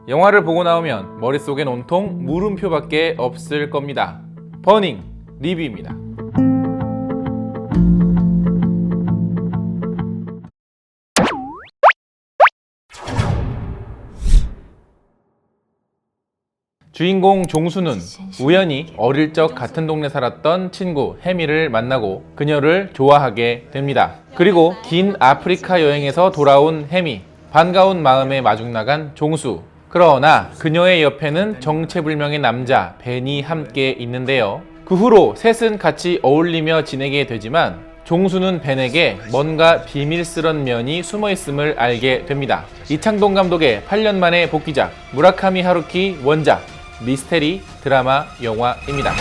영화를 보고 나오면 머릿속엔 온통 물음표밖에 없을 겁니다. 버닝 리뷰입니다. 주인공 종수는 우연히 어릴 적 같은 동네 살았던 친구 해미를 만나고 그녀를 좋아하게 됩니다. 그리고 긴 아프리카 여행에서 돌아온 해미, 반가운 마음에 마중나간 종수. 그러나 그녀의 옆에는 정체불명의 남자 벤이 함께 있는데요. 그 후로 셋은 같이 어울리며 지내게 되지만 종수는 벤에게 뭔가 비밀스런 면이 숨어있음을 알게 됩니다. 이창동 감독의 8년 만의 복귀작 무라카미 하루키 원작 미스테리 드라마 영화입니다.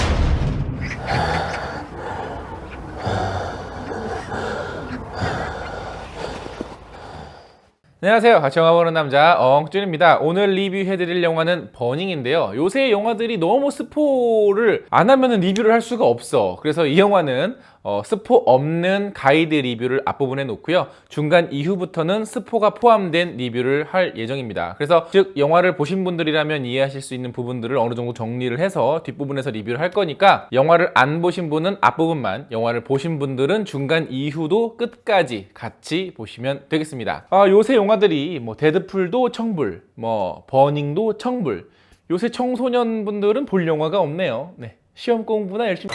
안녕하세요. 같이 영화 보는 남자 엉준입니다. 오늘 리뷰해드릴 영화는 버닝인데요. 요새 영화들이 너무 스포를 안 하면 리뷰를 할 수가 없어. 그래서 이 영화는 스포 없는 가이드 리뷰를 앞부분에 놓고요. 중간 이후부터는 스포가 포함된 리뷰를 할 예정입니다. 그래서 즉 영화를 보신 분들이라면 이해하실 수 있는 부분들을 어느 정도 정리를 해서 뒷부분에서 리뷰를 할 거니까 영화를 안 보신 분은 앞부분만, 영화를 보신 분들은 중간 이후도 끝까지 같이 보시면 되겠습니다. 요새 영화들이 뭐 데드풀도 청불, 뭐 버닝도 청불. 요새 청소년분들은 볼 영화가 없네요. 네, 시험 공부나 열심히.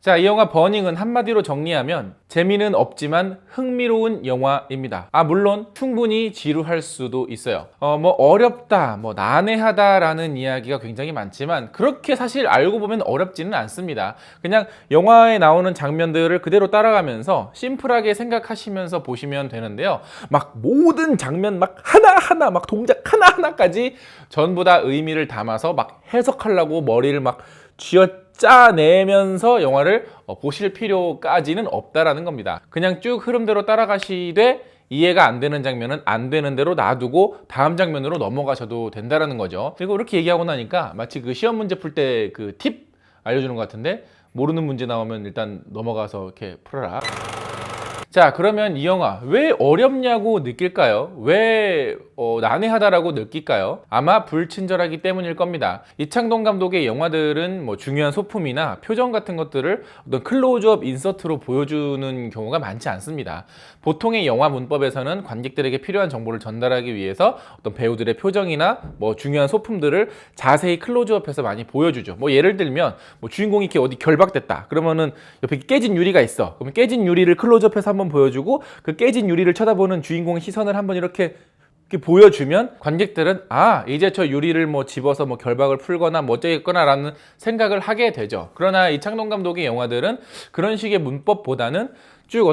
자, 이 영화 버닝은 한마디로 정리하면 재미는 없지만 흥미로운 영화입니다. 물론 충분히 지루할 수도 있어요. 뭐 어렵다, 뭐 난해하다라는 이야기가 굉장히 많지만 그렇게 사실 알고 보면 어렵지는 않습니다. 그냥 영화에 나오는 장면들을 그대로 따라가면서 심플하게 생각하시면서 보시면 되는데요. 막 모든 장면 막 하나하나 막 동작 하나하나까지 전부 다 의미를 담아서 막 해석하려고 머리를 막 쥐어짜내면서 영화를 보실 필요까지는 없다라는 겁니다. 그냥 쭉 흐름대로 따라가시되 이해가 안 되는 장면은 안 되는 대로 놔두고 다음 장면으로 넘어가셔도 된다라는 거죠. 그리고 이렇게 얘기하고 나니까 마치 그 시험 문제 풀 때 그 팁 알려주는 것 같은데, 모르는 문제 나오면 일단 넘어가서 이렇게 풀어라. 자, 그러면 이 영화 왜 어렵냐고 느낄까요? 왜 난해하다라고 느낄까요? 아마 불친절하기 때문일 겁니다. 이창동 감독의 영화들은 뭐 중요한 소품이나 표정 같은 것들을 어떤 클로즈업 인서트로 보여주는 경우가 많지 않습니다. 보통의 영화 문법에서는 관객들에게 필요한 정보를 전달하기 위해서 어떤 배우들의 표정이나 뭐 중요한 소품들을 자세히 클로즈업해서 많이 보여주죠. 뭐 예를 들면 뭐 주인공이 이렇게 어디 결박됐다. 그러면은 옆에 깨진 유리가 있어. 그러면 깨진 유리를 클로즈업해서 한번 보여주고 그 깨진 유리를 쳐다보는 주인공의 시선을 한번 이렇게 보여주면 관객들은 이제 저 유리를 뭐 집어서 뭐 결박을 풀거나 뭐 어쩌겠거나 라는 생각을 하게 되죠. 그러나 이창동 감독의 영화들은 그런 식의 문법보다는 쭉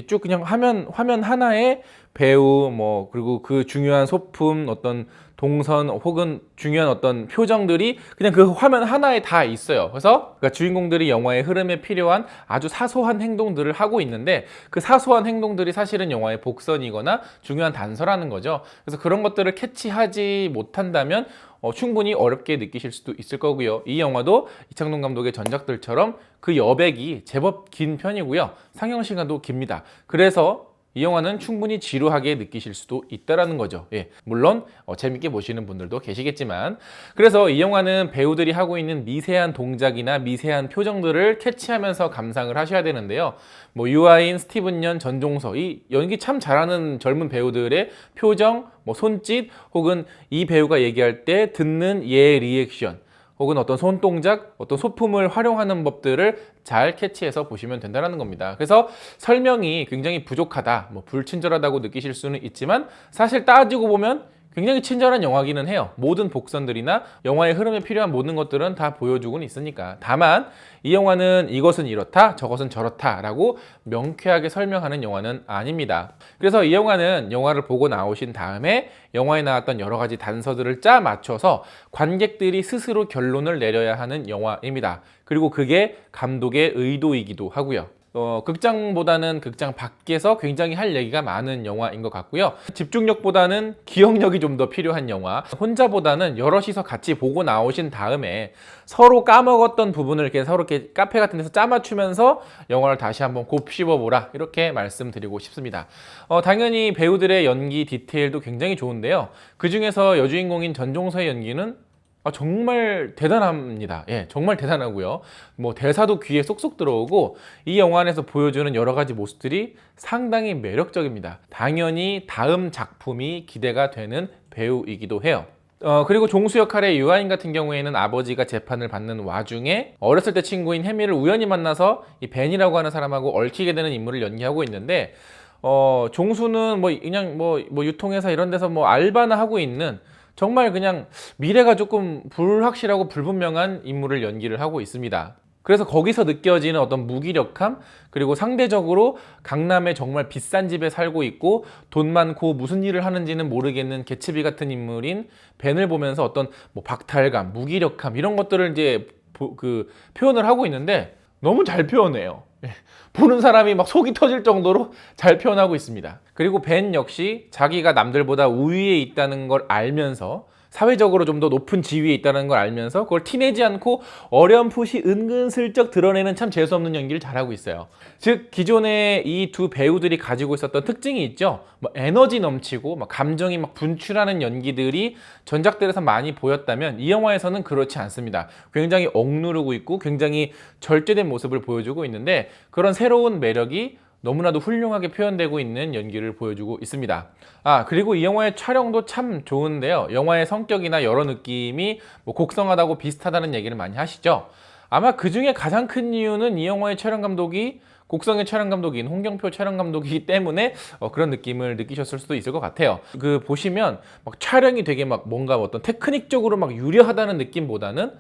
쭉 그냥 화면 하나에 배우 뭐 그리고 그 중요한 소품, 어떤 동선 혹은 중요한 어떤 표정들이 그냥 그 화면 하나에 다 있어요. 그래서 그러니까 주인공들이 영화의 흐름에 필요한 아주 사소한 행동들을 하고 있는데 그 사소한 행동들이 사실은 영화의 복선이거나 중요한 단서라는 거죠. 그래서 그런 것들을 캐치하지 못한다면 충분히 어렵게 느끼실 수도 있을 거고요. 이 영화도 이창동 감독의 전작들처럼 그 여백이 제법 긴 편이고요. 상영 시간도 깁니다. 그래서 이 영화는 충분히 지루하게 느끼실 수도 있다라는 거죠. 물론 재밌게 보시는 분들도 계시겠지만, 그래서 이 영화는 배우들이 하고 있는 미세한 동작이나 미세한 표정들을 캐치하면서 감상을 하셔야 되는데요. 뭐 유아인, 스티븐 연, 전종서, 이 연기 참 잘하는 젊은 배우들의 표정, 뭐 손짓, 혹은 이 배우가 얘기할 때 듣는 얘의 리액션, 혹은 어떤 손동작, 어떤 소품을 활용하는 법들을 잘 캐치해서 보시면 된다는 겁니다. 그래서 설명이 굉장히 부족하다, 뭐 불친절하다고 느끼실 수는 있지만 사실 따지고 보면 굉장히 친절한 영화기는 해요. 모든 복선들이나 영화의 흐름에 필요한 모든 것들은 다 보여주고는 있으니까. 다만 이 영화는 이것은 이렇다, 저것은 저렇다 라고 명쾌하게 설명하는 영화는 아닙니다. 그래서 이 영화는 영화를 보고 나오신 다음에 영화에 나왔던 여러 가지 단서들을 짜 맞춰서 관객들이 스스로 결론을 내려야 하는 영화입니다. 그리고 그게 감독의 의도이기도 하고요. 극장보다는 극장 밖에서 굉장히 할 얘기가 많은 영화인 것 같고요. 집중력보다는 기억력이 좀 더 필요한 영화. 혼자보다는 여럿이서 같이 보고 나오신 다음에 서로 까먹었던 부분을 이렇게 서로 이렇게 카페 같은 데서 짜맞추면서 영화를 다시 한번 곱씹어보라, 이렇게 말씀드리고 싶습니다. 당연히 배우들의 연기 디테일도 굉장히 좋은데요. 그 중에서 여주인공인 전종서의 연기는 정말 대단합니다. 예, 정말 대단하고요. 뭐 대사도 귀에 쏙쏙 들어오고 이 영화 안에서 보여주는 여러 가지 모습들이 상당히 매력적입니다. 당연히 다음 작품이 기대가 되는 배우이기도 해요. 그리고 종수 역할의 유아인 같은 경우에는 아버지가 재판을 받는 와중에 어렸을 때 친구인 혜미를 우연히 만나서 이 벤이라고 하는 사람하고 얽히게 되는 인물을 연기하고 있는데, 종수는 그냥 유통회사 이런 데서 알바나 하고 있는 정말 그냥 미래가 조금 불확실하고 불분명한 인물을 연기를 하고 있습니다. 그래서 거기서 느껴지는 어떤 무기력함, 그리고 상대적으로 강남에 정말 비싼 집에 살고 있고 돈 많고 무슨 일을 하는지는 모르겠는 개츠비 같은 인물인 벤을 보면서 어떤 박탈감, 무기력함 이런 것들을 이제 표현을 하고 있는데 너무 잘 표현해요. 보는 사람이 막 속이 터질 정도로 잘 표현하고 있습니다. 그리고 벤 역시 자기가 남들보다 우위에 있다는 걸 알면서, 사회적으로 좀 더 높은 지위에 있다는 걸 알면서 그걸 티내지 않고 어렴풋이 은근슬쩍 드러내는 참 재수없는 연기를 잘하고 있어요. 즉 기존에 이 두 배우들이 가지고 있었던 특징이 있죠. 에너지 넘치고 감정이 분출하는 연기들이 전작들에서 많이 보였다면 이 영화에서는 그렇지 않습니다. 굉장히 억누르고 있고 굉장히 절제된 모습을 보여주고 있는데, 그런 새로운 매력이 너무나도 훌륭하게 표현되고 있는 연기를 보여주고 있습니다. 그리고 이 영화의 촬영도 참 좋은데요. 영화의 성격이나 여러 느낌이 곡성하다고 비슷하다는 얘기를 많이 하시죠. 아마 그 중에 가장 큰 이유는 이 영화의 촬영 감독이 곡성의 촬영 감독인 홍경표 촬영 감독이기 때문에 그런 느낌을 느끼셨을 수도 있을 것 같아요. 보시면 촬영이 되게 뭔가 어떤 테크닉적으로 유려하다는 느낌보다는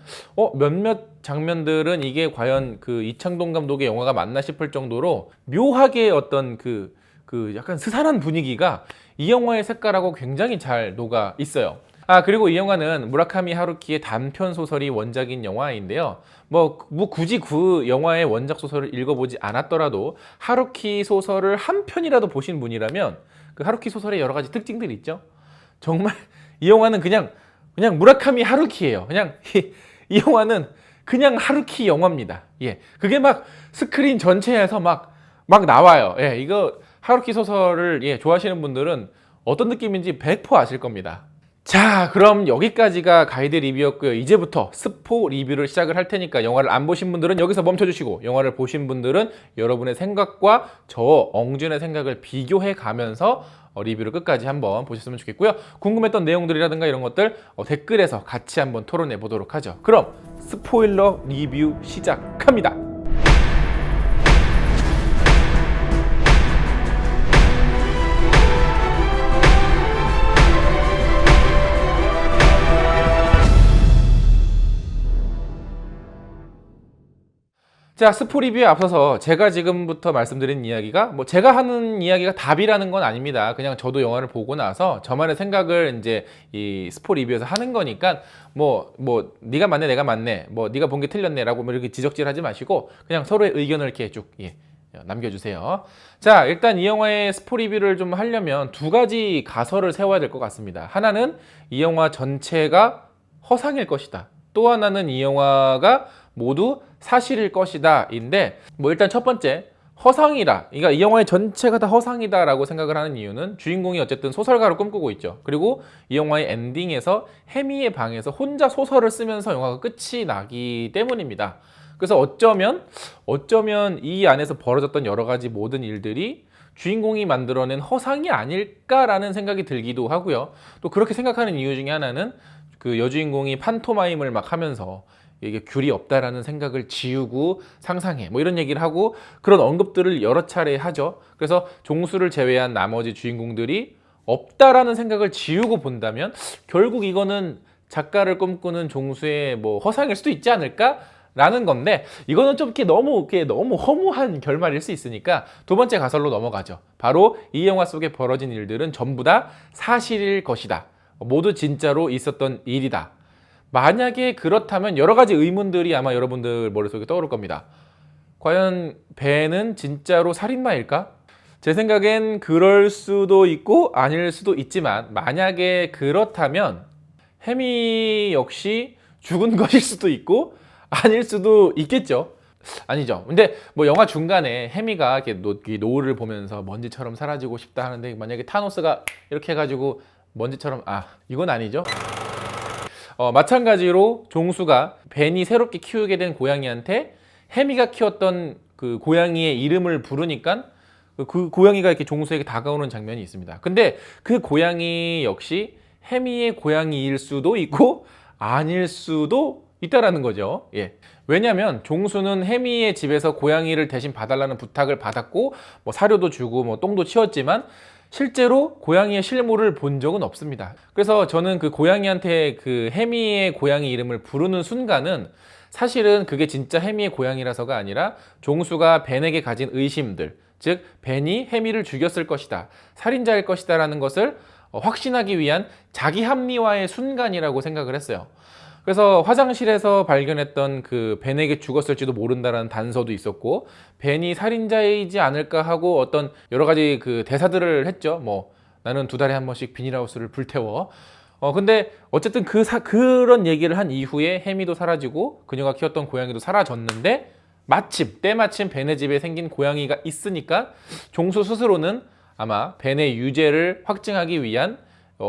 몇몇 장면들은 이게 과연 이창동 감독의 영화가 맞나 싶을 정도로 묘하게 어떤 약간 스산한 분위기가 이 영화의 색깔하고 굉장히 잘 녹아 있어요. 그리고 이 영화는 무라카미 하루키의 단편 소설이 원작인 영화인데요. 굳이 그 영화의 원작 소설을 읽어보지 않았더라도 하루키 소설을 한 편이라도 보신 분이라면 그 하루키 소설의 여러 가지 특징들이 있죠. 정말 이 영화는 그냥 무라카미 하루키예요. 그냥 이 영화는 그냥 하루키 영화입니다. 예, 그게 스크린 전체에서 나와요. 예, 이거 하루키 소설을 좋아하시는 분들은 어떤 느낌인지 100% 아실 겁니다. 자, 그럼 여기까지가 가이드 리뷰였고요. 이제부터 스포 리뷰를 시작을 할 테니까 영화를 안 보신 분들은 여기서 멈춰주시고, 영화를 보신 분들은 여러분의 생각과 저 엉준의 생각을 비교해 가면서 리뷰를 끝까지 한번 보셨으면 좋겠고요. 궁금했던 내용들이라든가 이런 것들 댓글에서 같이 한번 토론해 보도록 하죠. 그럼 스포일러 리뷰 시작합니다. 자, 스포 리뷰에 앞서서 제가 지금부터 말씀드린 이야기가 제가 하는 이야기가 답이라는 건 아닙니다. 그냥 저도 영화를 보고 나서 저만의 생각을 이제 이 스포 리뷰에서 하는 거니까 네가 맞네 내가 맞네 네가 본 게 틀렸네라고 이렇게 지적질하지 마시고 그냥 서로의 의견을 이렇게 쭉 남겨주세요. 자, 일단 이 영화의 스포 리뷰를 좀 하려면 두 가지 가설을 세워야 될 것 같습니다. 하나는 이 영화 전체가 허상일 것이다. 또 하나는 이 영화가 모두 사실일 것이다 인데, 일단 첫 번째 허상이라, 그러니까 이 영화의 전체가 다 허상이다 라고 생각을 하는 이유는 주인공이 어쨌든 소설가로 꿈꾸고 있죠. 그리고 이 영화의 엔딩에서 혜미의 방에서 혼자 소설을 쓰면서 영화가 끝이 나기 때문입니다. 그래서 어쩌면 이 안에서 벌어졌던 여러 가지 모든 일들이 주인공이 만들어낸 허상이 아닐까라는 생각이 들기도 하고요. 또 그렇게 생각하는 이유 중에 하나는 여주인공이 판토마임을 하면서 이게 귤이 없다라는 생각을 지우고 상상해 이런 얘기를 하고 그런 언급들을 여러 차례 하죠. 그래서 종수를 제외한 나머지 주인공들이 없다라는 생각을 지우고 본다면 결국 이거는 작가를 꿈꾸는 종수의 허상일 수도 있지 않을까라는 건데, 이거는 좀 너무 허무한 결말일 수 있으니까 두 번째 가설로 넘어가죠. 바로 이 영화 속에 벌어진 일들은 전부 다 사실일 것이다. 모두 진짜로 있었던 일이다. 만약에 그렇다면 여러 가지 의문들이 아마 여러분들 머릿속에 떠오를 겁니다. 과연 벤은 진짜로 살인마일까? 제 생각엔 그럴 수도 있고 아닐 수도 있지만, 만약에 그렇다면 해미 역시 죽은 것일 수도 있고 아닐 수도 있겠죠. 아니죠. 근데 뭐 영화 중간에 해미가 이렇게 노을을 보면서 먼지처럼 사라지고 싶다 하는데, 만약에 타노스가 이렇게 해가지고 먼지처럼, 이건 아니죠. 마찬가지로 종수가 벤이 새롭게 키우게 된 고양이한테 해미가 키웠던 그 고양이의 이름을 부르니까 그 고양이가 이렇게 종수에게 다가오는 장면이 있습니다. 근데 그 고양이 역시 해미의 고양이일 수도 있고 아닐 수도 있다라는 거죠. 예. 왜냐면 종수는 해미의 집에서 고양이를 대신 봐달라는 부탁을 받았고, 뭐 사료도 주고 뭐 똥도 치웠지만 실제로 고양이의 실물을 본 적은 없습니다. 그래서 저는 그 고양이한테 그 해미의 고양이 이름을 부르는 순간은 사실은 그게 진짜 해미의 고양이라서가 아니라 종수가 벤에게 가진 의심들, 즉 벤이 해미를 죽였을 것이다, 살인자일 것이다 라는 것을 확신하기 위한 자기 합리화의 순간이라고 생각을 했어요. 그래서 화장실에서 발견했던 그 벤에게 죽었을지도 모른다라는 단서도 있었고, 벤이 살인자이지 않을까 하고 어떤 여러 가지 그 대사들을 했죠. 뭐 나는 2달에 한 번씩 비닐하우스를 불태워. 근데 어쨌든 그런 얘기를 한 이후에 해미도 사라지고 그녀가 키웠던 고양이도 사라졌는데, 때마침 벤의 집에 생긴 고양이가 있으니까 종수 스스로는 아마 벤의 유죄를 확증하기 위한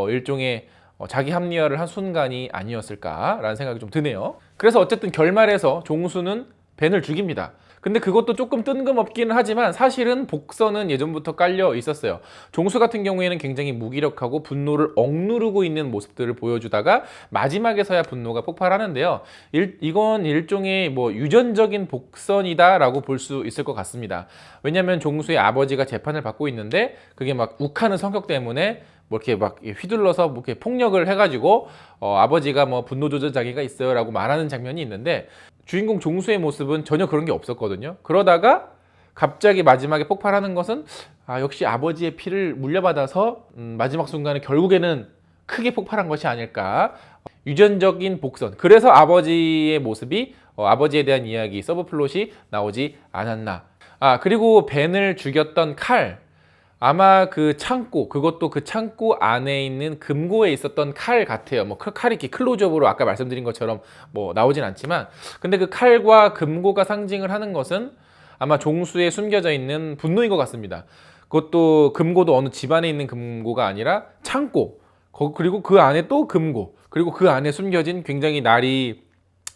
일종의 자기 합리화를 한 순간이 아니었을까라는 생각이 좀 드네요. 그래서 어쨌든 결말에서 종수는 벤을 죽입니다. 근데 그것도 조금 뜬금없기는 하지만 사실은 복선은 예전부터 깔려 있었어요. 종수 같은 경우에는 굉장히 무기력하고 분노를 억누르고 있는 모습들을 보여주다가 마지막에서야 분노가 폭발하는데요. 이건 일종의 뭐 유전적인 복선이다라고 볼 수 있을 것 같습니다. 왜냐하면 종수의 아버지가 재판을 받고 있는데 그게 막 욱하는 성격 때문에 뭐 이렇게 막 휘둘러서 뭐 이렇게 폭력을 해가지고 아버지가 뭐 분노 조절 장애가 있어요라고 말하는 장면이 있는데, 주인공 종수의 모습은 전혀 그런 게 없었거든요. 그러다가 갑자기 마지막에 폭발하는 것은 역시 아버지의 피를 물려받아서 마지막 순간에 결국에는 크게 폭발한 것이 아닐까. 유전적인 복선. 그래서 아버지의 모습이 아버지에 대한 이야기, 서브플롯이 나오지 않았나. 그리고 벤을 죽였던 칼. 아마 그 창고, 그것도 그 창고 안에 있는 금고에 있었던 칼 같아요. 뭐 칼이 이렇게 클로즈업으로 아까 말씀드린 것처럼 뭐 나오진 않지만, 근데 그 칼과 금고가 상징을 하는 것은 아마 종수에 숨겨져 있는 분노인 것 같습니다. 그것도 금고도 어느 집안에 있는 금고가 아니라 창고, 그리고 그 안에 또 금고, 그리고 그 안에 숨겨진 굉장히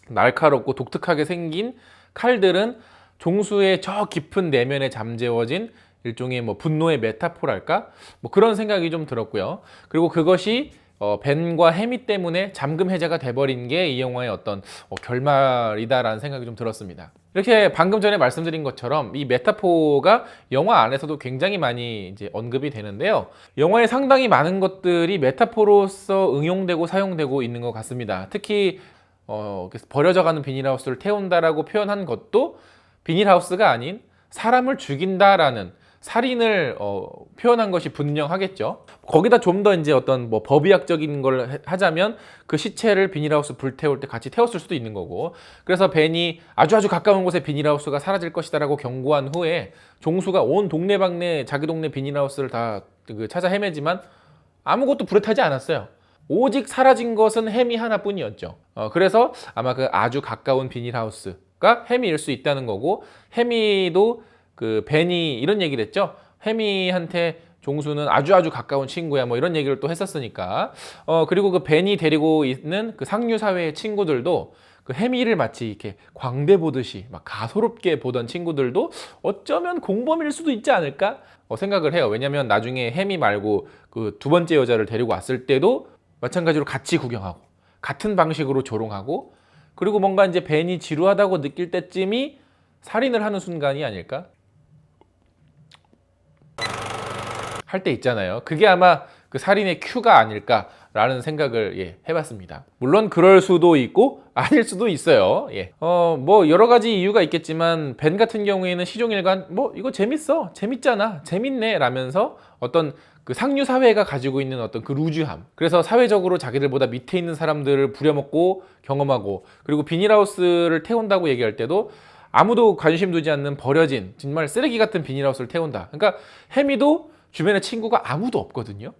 날카롭고 독특하게 생긴 칼들은 종수의 저 깊은 내면에 잠재워진 일종의 뭐 분노의 메타포랄까? 뭐 그런 생각이 좀 들었고요. 그리고 그것이 벤과 해미 때문에 잠금 해제가 돼버린 게 이 영화의 어떤 결말이다라는 생각이 좀 들었습니다. 이렇게 방금 전에 말씀드린 것처럼 이 메타포가 영화 안에서도 굉장히 많이 이제 언급이 되는데요. 영화에 상당히 많은 것들이 메타포로서 응용되고 사용되고 있는 것 같습니다. 특히 버려져가는 비닐하우스를 태운다라고 표현한 것도 비닐하우스가 아닌 사람을 죽인다라는 살인을 표현한 것이 분명하겠죠. 거기다 좀 더 이제 어떤 뭐 법의학적인 걸 하자면 그 시체를 비닐하우스 불태울 때 같이 태웠을 수도 있는 거고, 그래서 벤이 아주 가까운 곳에 비닐하우스가 사라질 것이다라고 경고한 후에 종수가 온 동네방네 자기 동네 비닐하우스를 다 찾아 헤매지만 아무것도 불에 타지 않았어요. 오직 사라진 것은 해미 하나뿐이었죠. 그래서 아마 그 아주 가까운 비닐하우스가 해미일 수 있다는 거고, 해미도 그 벤이 이런 얘기를 했죠. 해미한테 종수는 아주 가까운 친구야, 뭐 이런 얘기를 또 했었으니까. 그리고 그 벤이 데리고 있는 그 상류 사회의 친구들도 그 해미를 마치 이렇게 광대 보듯이 막 가소롭게 보던 친구들도 어쩌면 공범일 수도 있지 않을까 생각을 해요. 왜냐면 나중에 해미 말고 그 2번째 여자를 데리고 왔을 때도 마찬가지로 같이 구경하고 같은 방식으로 조롱하고, 그리고 뭔가 이제 벤이 지루하다고 느낄 때쯤이 살인을 하는 순간이 아닐까 할 때 있잖아요. 그게 아마 그 살인의 큐가 아닐까라는 생각을 해봤습니다. 물론 그럴 수도 있고 아닐 수도 있어요. 뭐 여러 가지 이유가 있겠지만 벤 같은 경우에는 시종일관 뭐 이거 재밌잖아, 재밌네 라면서 어떤 그 상류 사회가 가지고 있는 어떤 그 루즈함, 그래서 사회적으로 자기들보다 밑에 있는 사람들을 부려먹고 경험하고, 그리고 비닐하우스를 태운다고 얘기할 때도 아무도 관심 두지 않는 버려진 정말 쓰레기 같은 비닐하우스를 태운다. 그러니까 해미도 주변에 친구가 아무도 없거든요.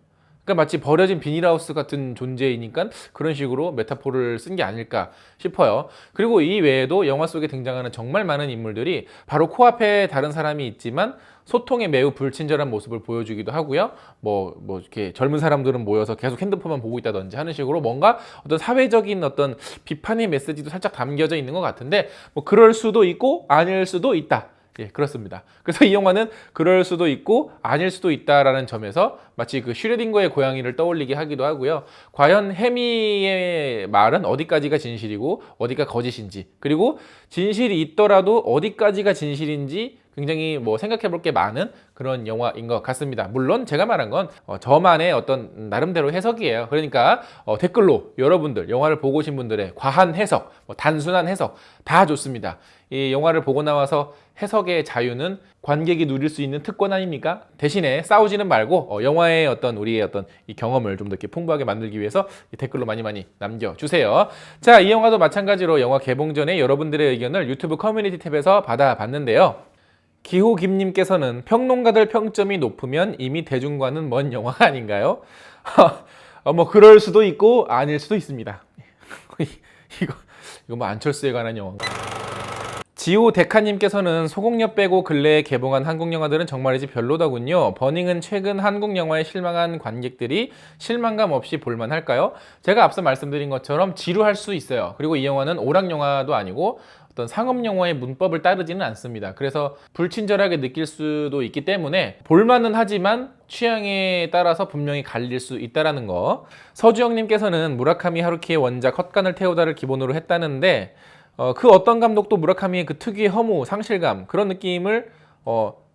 그러니까 마치 버려진 비닐하우스 같은 존재이니까 그런 식으로 메타포를 쓴 게 아닐까 싶어요. 그리고 이 외에도 영화 속에 등장하는 정말 많은 인물들이 바로 코앞에 다른 사람이 있지만 소통에 매우 불친절한 모습을 보여주기도 하고요. 뭐 이렇게 젊은 사람들은 모여서 계속 핸드폰만 보고 있다든지 하는 식으로 뭔가 어떤 사회적인 어떤 비판의 메시지도 살짝 담겨져 있는 것 같은데 뭐 그럴 수도 있고 아닐 수도 있다. 예, 그렇습니다. 그래서 이 영화는 그럴 수도 있고 아닐 수도 있다라는 점에서 마치 그 슈레딩거의 고양이를 떠올리게 하기도 하고요. 과연 해미의 말은 어디까지가 진실이고 어디가 거짓인지, 그리고 진실이 있더라도 어디까지가 진실인지 굉장히 뭐 생각해 볼 게 많은 그런 영화인 것 같습니다. 물론 제가 말한 건 저만의 어떤 나름대로 해석이에요. 그러니까 댓글로 여러분들 영화를 보고 오신 분들의 과한 해석, 단순한 해석 다 좋습니다. 이 영화를 보고 나와서 해석의 자유는 관객이 누릴 수 있는 특권 아닙니까? 대신에 싸우지는 말고 영화의 어떤 우리의 어떤 이 경험을 좀 더 이렇게 풍부하게 만들기 위해서 댓글로 많이 남겨주세요. 자, 이 영화도 마찬가지로 영화 개봉 전에 여러분들의 의견을 유튜브 커뮤니티 탭에서 받아봤는데요. 기호김님께서는 평론가들 평점이 높으면 이미 대중과는 먼 영화가 아닌가요? 뭐 그럴 수도 있고 아닐 수도 있습니다. 이거 뭐 안철수에 관한 영화인가? 지오 데카님께서는 소공녀 빼고 근래에 개봉한 한국 영화들은 정말이지 별로더군요. 버닝은 최근 한국 영화에 실망한 관객들이 실망감 없이 볼만할까요? 제가 앞서 말씀드린 것처럼 지루할 수 있어요. 그리고 이 영화는 오락 영화도 아니고 어떤 상업 영화의 문법을 따르지는 않습니다. 그래서 불친절하게 느낄 수도 있기 때문에 볼만은 하지만 취향에 따라서 분명히 갈릴 수 있다는 거. 서주영님께서는 무라카미 하루키의 원작 헛간을 태우다를 기본으로 했다는데 그 어떤 감독도 무라카미의 그 특유의 허무, 상실감 그런 느낌을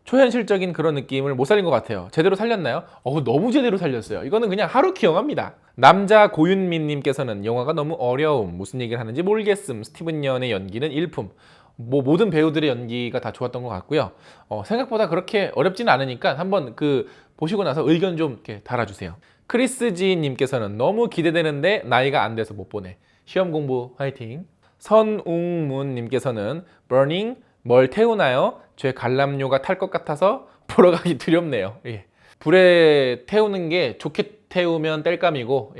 초현실적인 그런 느낌을 못 살린 것 같아요. 제대로 살렸나요? 너무 제대로 살렸어요. 이거는 그냥 하루키 영화입니다. 남자 고윤민님께서는 영화가 너무 어려움, 무슨 얘기를 하는지 모르겠음, 스티븐 연의 연기는 일품. 뭐 모든 배우들의 연기가 다 좋았던 것 같고요. 생각보다 그렇게 어렵지는 않으니까 한번 보시고 나서 의견 좀 이렇게 달아주세요. 크리스지님께서는 너무 기대되는데 나이가 안 돼서 못 보네. 시험 공부 화이팅. 선웅문님께서는 버닝 뭘 태우나요? 제 관람료가 탈 것 같아서 보러 가기 두렵네요. 예. 불에 태우는 게 좋게 태우면 땔감이고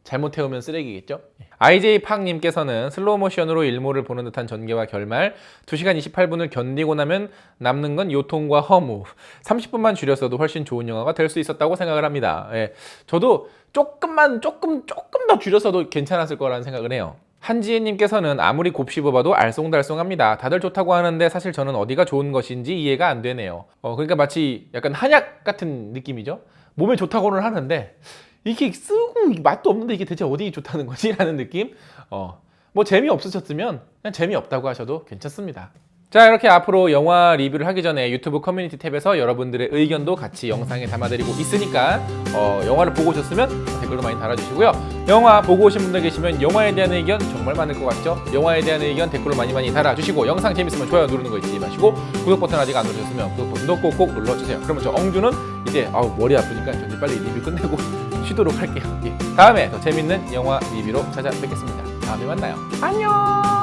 잘못 태우면 쓰레기겠죠? IJ 팍님께서는 슬로우모션으로 일몰을 보는 듯한 전개와 결말 2시간 28분을 견디고 나면 남는 건 요통과 허무 30분만 줄였어도 훨씬 좋은 영화가 될 수 있었다고 생각을 합니다. 저도 조금 더 줄였어도 괜찮았을 거라는 생각을 해요. 한지혜님께서는 아무리 곱씹어봐도 알쏭달쏭합니다. 다들 좋다고 하는데 사실 저는 어디가 좋은 것인지 이해가 안 되네요. 그러니까 마치 약간 한약 같은 느낌이죠. 몸에 좋다고는 하는데 이게 쓰고 맛도 없는데 이게 대체 어디 좋다는 거지? 라는 느낌? 뭐 재미없으셨으면 그냥 재미없다고 하셔도 괜찮습니다. 자, 이렇게 앞으로 영화 리뷰를 하기 전에 유튜브 커뮤니티 탭에서 여러분들의 의견도 같이 영상에 담아드리고 있으니까 영화를 보고 오셨으면 댓글도 많이 달아주시고요. 영화 보고 오신 분들 계시면 영화에 대한 의견 정말 많을 것 같죠? 영화에 대한 의견 댓글로 많이 달아주시고 영상 재밌으면 좋아요 누르는 거 잊지 마시고 구독 버튼 아직 안 누르셨으면 구독 버튼도 꼭 눌러주세요. 그러면 저 엉주는 이제 머리 아프니까 저 빨리 리뷰 끝내고 쉬도록 할게요. 다음에 더 재밌는 영화 리뷰로 찾아뵙겠습니다. 다음에 만나요. 안녕.